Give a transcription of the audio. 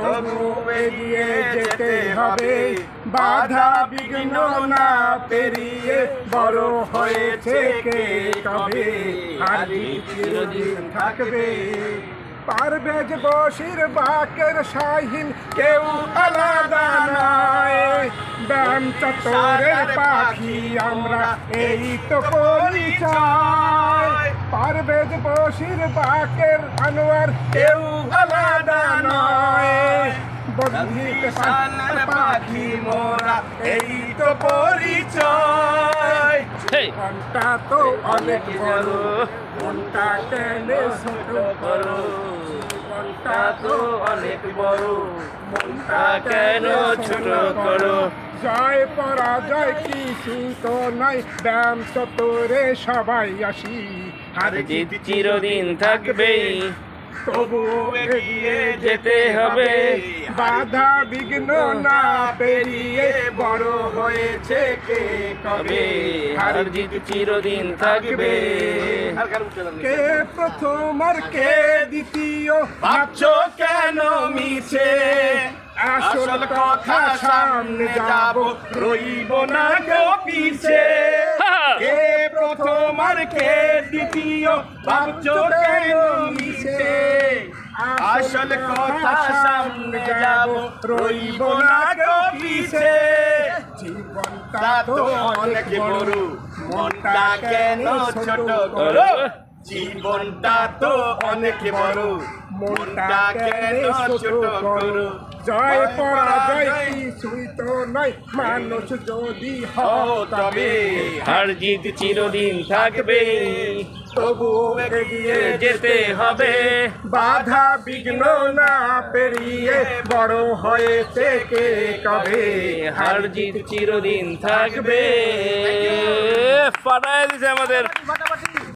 তবু এগিয়ে যেতে হবে, বাধা বিঘ্ন না পেরিয়ে বড় হয়েছে কে কবে, হার জিত চিরদিন থাকবে। পারভেজ বশির বাকের শাহিন কেউ আলাদা নয়, ব্যায়াম চত্বরের পাখি আমরা এই তো পরিচয়। পারভেজ বশির বাকের আনোয়ার কেউ আলাদা নয়, বন্ধিত শানের পাখি মোরা এই তো পরিচয়। মনটা তো অনেক বড়, মনটা কেন ছোট করো, মনটা তো অনেক বড়, মনটা কেন ছোট করো। জয় পরাজয় কিছু তো নাই, ব্যায়াম চত্বরে সবাই আসি, আর জিত চিরদিন থাকবেই, তবু এগিয়ে যেতে হবে, বাধা বিঘ্ন না পেরিয়ে বড় হয়েছে কে কবে, আর জিত চিরদিন থাকবে। কে প্রথম আর কে দ্বিতীয় ভাবছো কেন মিছে, আসল কথা সামনে যাব, রইব না কেউ পিছে। কে প্রথম আর কে দ্বিতীয় ভাবছো কেন মিছে, আসল কথা সামনে যাব, রইব না কেউ পিছে। জীবনটা তো অনেক বড়, মনটা কেন ছোট করো, জীবনটা তো অনেক বড়, মনটা কেন ছোট করো। জয় পরাজয় কিছুই তো নয়, মানুষ যদি হও তবে, আর জিত চিরদিন থাকবে, তবু এগিয়ে যেতে হবে, বাধা বিঘ্ন না পেরিয়ে বড় হয়েছে কে কবে, আর জিত চিরদিন থাকবে। ফাটায় দিছে আমাদের।